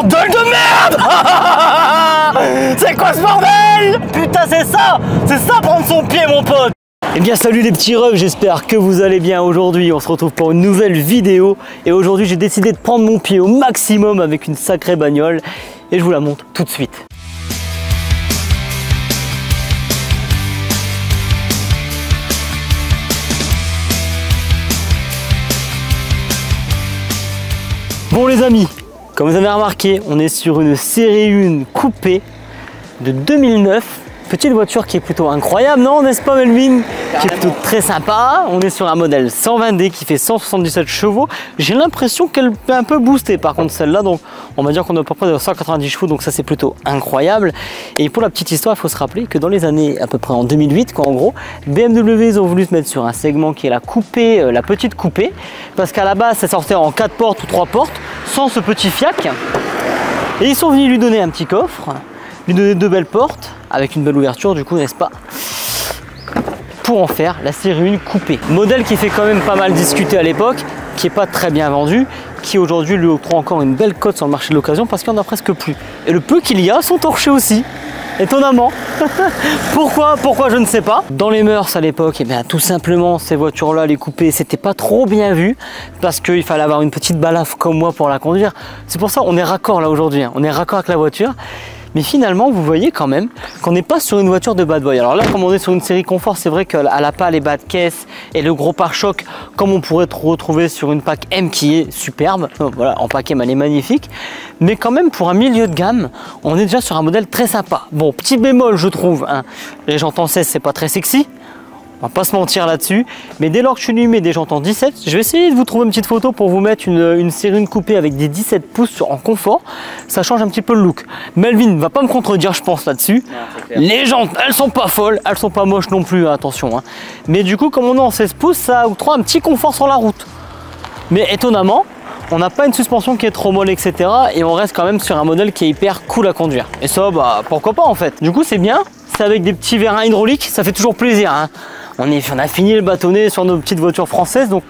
Bordel de merde. C'est quoi ce bordel? Putain, c'est ça prendre son pied, mon pote. Eh bien salut les petits refs, j'espère que vous allez bien. Aujourd'hui on se retrouve pour une nouvelle vidéo. Et aujourd'hui j'ai décidé de prendre mon pied au maximum avec une sacrée bagnole. Et je vous la montre tout de suite. Bon les amis, comme vous avez remarqué, on est sur une série 1 coupée de 2009. Petite voiture qui est plutôt incroyable, non, n'est-ce pas Melvin? Qui est plutôt très sympa. On est sur un modèle 120D qui fait 177 chevaux. J'ai l'impression qu'elle est un peu boostée par contre celle-là, donc on va dire qu'on est à peu près de 190 chevaux, donc ça c'est plutôt incroyable. Et pour la petite histoire, il faut se rappeler que dans les années à peu près en 2008, quoi, en gros, BMW ils ont voulu se mettre sur un segment qui est la coupée, la petite coupée, parce qu'à la base ça sortait en 4 portes ou 3 portes, sans ce petit fiac. Et ils sont venus lui donner un petit coffre, lui donner 2 belles portes, avec une belle ouverture du coup, n'est-ce pas, pour en faire la série 1 coupée. Modèle qui fait quand même pas mal discuter à l'époque, qui n'est pas très bien vendu, qui aujourd'hui lui octroie encore une belle cote sur le marché de l'occasion parce qu'il n'y en a presque plus. Et le peu qu'il y a sont torchés aussi, étonnamment. Pourquoi je ne sais pas. Dans les mœurs à l'époque, et bien tout simplement ces voitures-là, les coupées, c'était pas trop bien vu parce qu'il fallait avoir une petite balafre comme moi pour la conduire. C'est pour ça qu'on est raccord là aujourd'hui, hein. On est raccord avec la voiture. Mais finalement, vous voyez quand même qu'on n'est pas sur une voiture de bad boy. Alors là, comme on est sur une série confort, c'est vrai qu'elle n'a pas les bas de caisse et le gros pare-choc comme on pourrait retrouver sur une PAC M qui est superbe. Voilà, en PAC M, elle est magnifique. Mais quand même, pour un milieu de gamme, on est déjà sur un modèle très sympa. Bon, petit bémol, je trouve, hein, les jantes en 16, c'est pas très sexy. On va pas se mentir là-dessus, mais dès lors que je lui mets des jantes en 17, je vais essayer de vous trouver une petite photo pour vous mettre une série 1 coupée avec des 17 pouces en confort. Ça change un petit peu le look. Melvin ne va pas me contredire, je pense, là-dessus. Les jantes, elles sont pas folles, elles sont pas moches non plus, hein, attention. Hein. Mais du coup, comme on est en 16 pouces, ça octroie un petit confort sur la route. Mais étonnamment, on n'a pas une suspension qui est trop molle, etc. Et on reste quand même sur un modèle qui est hyper cool à conduire. Et ça, bah pourquoi pas en fait. Du coup, c'est bien. C'est avec des petits vérins hydrauliques, ça fait toujours plaisir. Hein. On a fini le bâtonnet sur nos petites voitures françaises, donc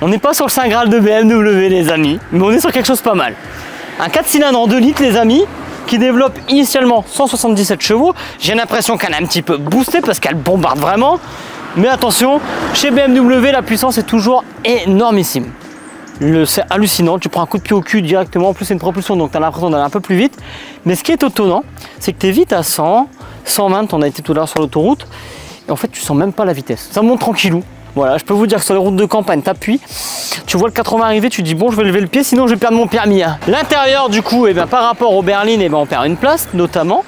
on n'est pas sur le Saint Graal de BMW les amis, mais on est sur quelque chose pas mal. Un 4 cylindres en 2 litres les amis, qui développe initialement 177 chevaux. J'ai l'impression qu'elle a un petit peu boosté parce qu'elle bombarde vraiment. Mais attention, chez BMW la puissance est toujours énormissime. C'est hallucinant, tu prends un coup de pied au cul directement, en plus c'est une propulsion donc tu as l'impression d'aller un peu plus vite. Mais ce qui est étonnant, c'est que tu es vite à 100, 120, on a été tout à l'heure sur l'autoroute. Et en fait, tu sens même pas la vitesse. Ça monte tranquillou. Voilà, je peux vous dire que sur les routes de campagne, t'appuies, tu vois le 80 arriver, tu te dis bon, je vais lever le pied, sinon je vais perdre mon permis. Hein. L'intérieur, du coup, eh bien, par rapport aux berlines, eh bien, on perd une place, notamment,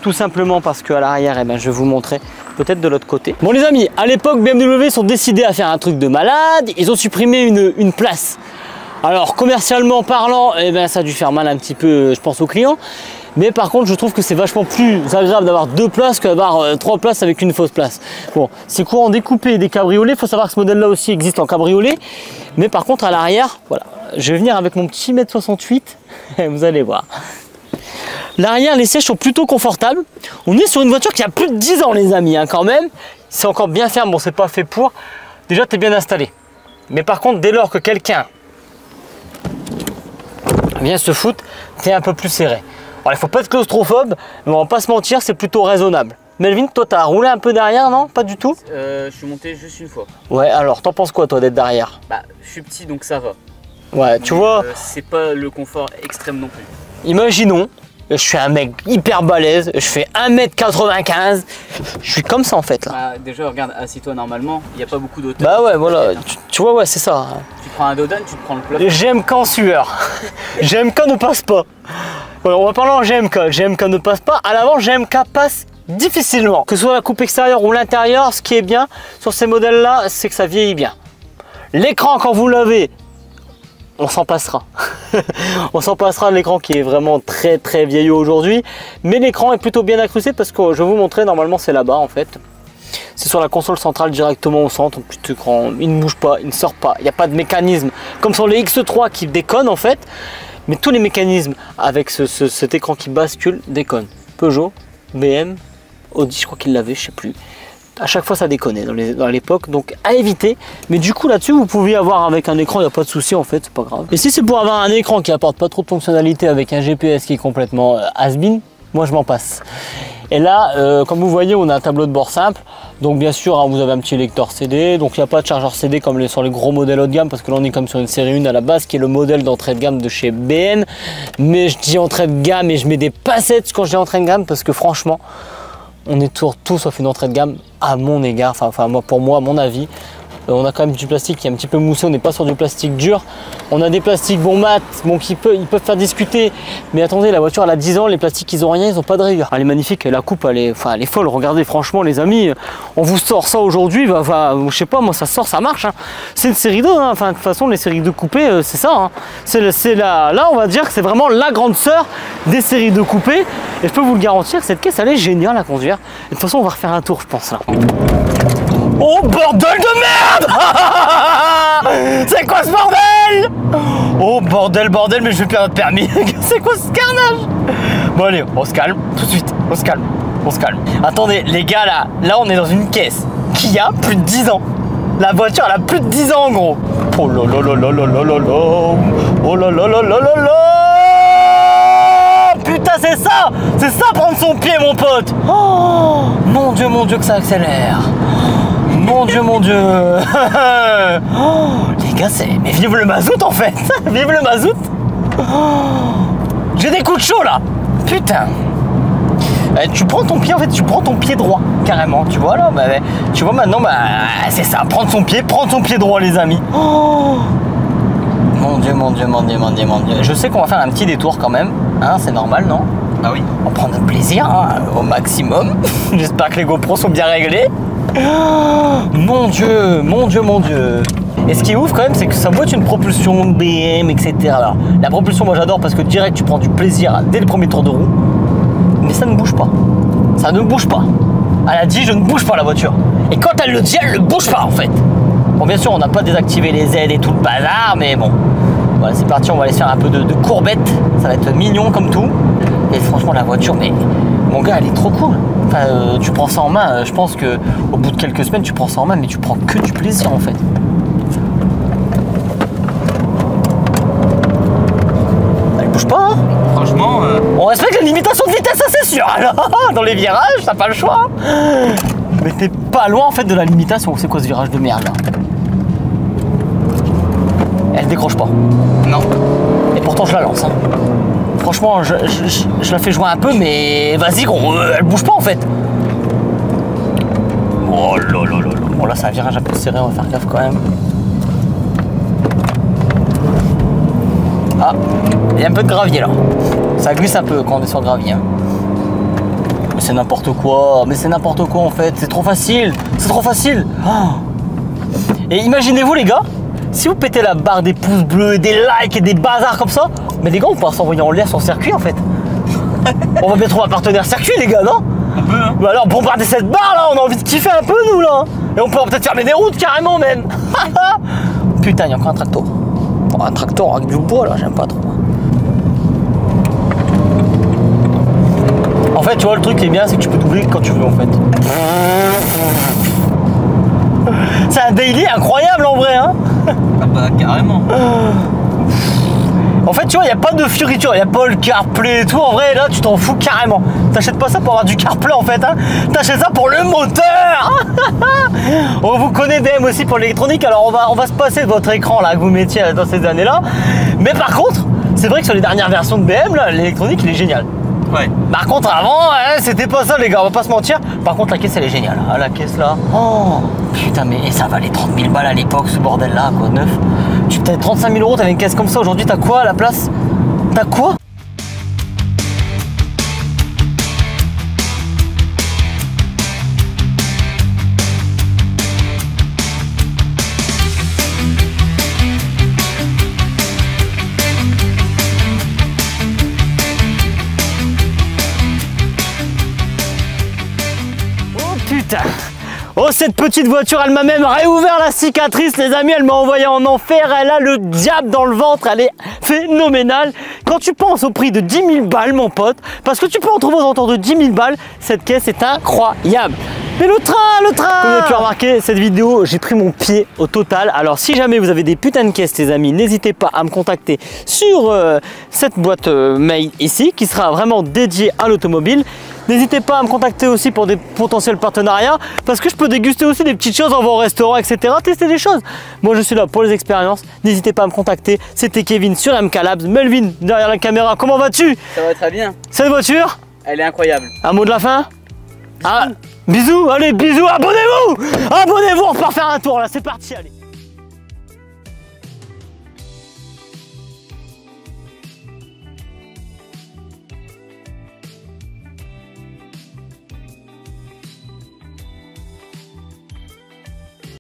tout simplement parce qu'à l'arrière, eh bien, je vais vous montrer peut-être de l'autre côté. Bon, les amis, à l'époque, BMW sont décidés à faire un truc de malade. Ils ont supprimé une place. Alors, commercialement parlant, eh bien, ça a dû faire mal un petit peu, je pense, aux clients. Mais par contre, je trouve que c'est vachement plus agréable d'avoir 2 places que d'avoir 3 places avec une fausse place. Bon, c'est courant découpé des cabriolets. Il faut savoir que ce modèle-là aussi existe en cabriolet. Mais par contre, à l'arrière, voilà, je vais venir avec mon petit 1m68 et vous allez voir. L'arrière, les sièges sont plutôt confortables. On est sur une voiture qui a plus de 10 ans, les amis, hein, quand même. C'est encore bien ferme. Bon, c'est pas fait pour. Déjà, tu es bien installé. Mais par contre, dès lors que quelqu'un vient se foutre, tu es un peu plus serré. Alors, il ne faut pas être claustrophobe, mais on va pas se mentir, c'est plutôt raisonnable. Melvin, toi, tu as roulé un peu derrière, non? Pas du tout? Je suis monté juste une fois. Ouais, alors, t'en penses quoi, toi, d'être derrière? Bah, je suis petit, donc ça va. Ouais, tu vois... c'est pas le confort extrême non plus. Imaginons, je suis un mec hyper balèze, je fais 1m95, je suis comme ça, en fait, là. Bah, déjà, regarde, assis-toi normalement, il n'y a pas beaucoup d'auteur. Bah ouais, voilà, tu vois, ouais, c'est ça. Tu prends un Dodan, tu te prends le plat. GMK en sueur. GMK ne passe pas. Voilà, on va parler en GMK. GMK ne passe pas. À l'avant, GMK passe difficilement. Que ce soit la coupe extérieure ou l'intérieur, ce qui est bien sur ces modèles-là, c'est que ça vieillit bien. L'écran, quand vous l'avez, on s'en passera. On s'en passera de l'écran qui est vraiment très très vieillot aujourd'hui. Mais l'écran est plutôt bien incrusté parce que je vais vous montrer, normalement c'est là-bas en fait. C'est sur la console centrale directement au centre. Petit écran, il ne bouge pas, il ne sort pas. Il n'y a pas de mécanisme comme sur les X3 qui déconnent en fait. Mais tous les mécanismes avec cet écran qui bascule déconnent. Peugeot, BM, Audi, je crois qu'il l'avait, je sais plus. À chaque fois ça déconnait dans l'époque, donc à éviter. Mais du coup là-dessus vous pouvez avoir avec un écran, il n'y a pas de souci en fait, c'est pas grave. Et si c'est pour avoir un écran qui apporte pas trop de fonctionnalités avec un GPS qui est complètement has-been, moi je m'en passe. Et là, comme vous voyez, on a un tableau de bord simple. Donc bien sûr, hein, vous avez un petit lecteur CD. Donc il n'y a pas de chargeur CD comme sur les gros modèles haut de gamme, parce que là on est comme sur une série 1 à la base, qui est le modèle d'entrée de gamme de chez BM. Mais je dis entrée de gamme et je mets des passettes quand je dis entrée de gamme, parce que franchement, on est tout sauf une entrée de gamme à mon égard, enfin pour moi, à mon avis. On a quand même du plastique qui est un petit peu moussé, on n'est pas sur du plastique dur. On a des plastiques bon mat, bon, ils peuvent faire discuter. Mais attendez, la voiture elle a 10 ans, les plastiques ils ont rien, ils ont pas de rayures. Elle est magnifique, la coupe elle est folle. Regardez, franchement les amis, on vous sort ça aujourd'hui, je sais pas, moi ça sort, ça marche. Hein. C'est une série 2, hein. Enfin de toute façon les séries 2 coupées, c'est ça. Hein. Là on va dire que c'est vraiment la grande sœur des séries 2 coupées. Et je peux vous le garantir, cette caisse elle est géniale à conduire. Et de toute façon on va refaire un tour je pense là. Oh bordel de merde. C'est quoi ce bordel? Oh bordel, mais je vais perdre notre permis. C'est quoi ce carnage? Bon allez, on se calme, tout de suite, on se calme. Attendez les gars, là on est dans une caisse qui a plus de 10 ans. La voiture elle a plus de 10 ans en gros. Oh là là là là là là là là. Oh là là là là là là. Putain c'est ça prendre son pied mon pote. Oh mon dieu que ça accélère. Mon dieu oh, les gars mais vive le mazout en fait. Vive le mazout. Oh, j'ai des coups de chaud là. Putain. Tu prends ton pied en fait, tu prends ton pied droit carrément, tu vois là, tu vois maintenant c'est ça, prendre son pied droit les amis. Oh, mon dieu. Je sais qu'on va faire un petit détour quand même, hein, c'est normal non? Ah oui. On prend notre plaisir hein, au maximum. J'espère que les GoPros sont bien réglés. Oh, mon dieu. Et ce qui est ouf quand même, c'est que ça vaut une propulsion BM, etc. Alors, la propulsion, moi j'adore parce que direct tu prends du plaisir dès le premier tour de roue. Mais ça ne bouge pas. Elle a dit je ne bouge pas la voiture. Et quand elle le dit, elle ne bouge pas en fait. Bon bien sûr on n'a pas désactivé les aides et tout le bazar, mais bon. Voilà c'est parti, on va aller faire un peu de courbettes. Ça va être mignon comme tout. Et franchement la voiture, mais mon gars elle est trop cool. Enfin, tu prends ça en main, je pense que au bout de quelques semaines tu prends ça en main, mais tu prends que du plaisir en fait. Elle bouge pas hein. Franchement on respecte la limitation de vitesse, ça c'est sûr. Alors, dans les virages t'as pas le choix. Mais t'es pas loin en fait de la limitation. C'est quoi ce virage de merde là? Elle décroche pas. Non. Et pourtant je la lance hein. Franchement, je la fais jouer un peu, mais vas-y gros, elle bouge pas en fait. Oh là là là là. Bon là c'est un virage un peu serré, on va faire gaffe quand même. Ah, il y a un peu de gravier là. Ça glisse un peu quand on est sur le gravier. Hein. Mais c'est n'importe quoi, en fait, c'est trop facile. Oh. Et imaginez-vous les gars, si vous pétez la barre des pouces bleus, des likes et des bazars comme ça, mais les gars on peut s'envoyer en l'air sur le circuit en fait. On va bien trouver un partenaire circuit les gars, non? On peut hein. Bah alors bombarder cette barre là, on a envie de kiffer un peu nous là. Et on peut peut-être fermer des routes carrément même. Putain, il y a encore un tracteur. Oh, un tracteur avec du bois là, j'aime pas trop. En fait tu vois le truc qui est bien, c'est que tu peux doubler quand tu veux en fait. C'est un daily incroyable en vrai hein. Ah bah carrément. En fait tu vois il n'y a pas de fioriture, il n'y a pas le CarPlay et tout, en vrai là tu t'en fous carrément. T'achètes pas ça pour avoir du CarPlay en fait hein. T'achètes ça pour le moteur. On vous connaît BM aussi pour l'électronique, alors on va se passer de votre écran là que vous mettiez dans ces années là. Mais par contre c'est vrai que sur les dernières versions de BM là, l'électronique il est génial. Ouais. Par contre avant hein, c'était pas ça les gars, on va pas se mentir. Par contre la caisse elle est géniale, ah, la caisse là. Oh putain mais ça valait 30 000 balles à l'époque ce bordel là quoi, neuf. Tu t'avais 35 000 euros, t'avais une caisse comme ça, aujourd'hui t'as quoi à la place? T'as quoi? Oh cette petite voiture, elle m'a même réouvert la cicatrice les amis, elle m'a envoyé en enfer, elle a le diable dans le ventre, elle est phénoménale. Quand tu penses au prix de 10 000 balles mon pote, parce que tu peux en trouver aux alentours de 10 000 balles, cette caisse est incroyable. Mais le train. Comme vous avez pu remarquer, cette vidéo, j'ai pris mon pied au total. Alors si jamais vous avez des putains de caisses les amis, n'hésitez pas à me contacter sur cette boîte mail ici, qui sera vraiment dédiée à l'automobile. N'hésitez pas à me contacter aussi pour des potentiels partenariats, parce que je peux déguster aussi des petites choses en vos restaurants, etc. Tester des choses. Moi je suis là pour les expériences. N'hésitez pas à me contacter. C'était Kevin sur MK Labs. Melvin derrière la caméra, comment vas-tu? Ça va très bien. Cette voiture, Elle est incroyable. un mot de la fin? Ah, bisous, allez, bisous, abonnez-vous! Abonnez-vous, on repart faire un tour là, c'est parti, allez.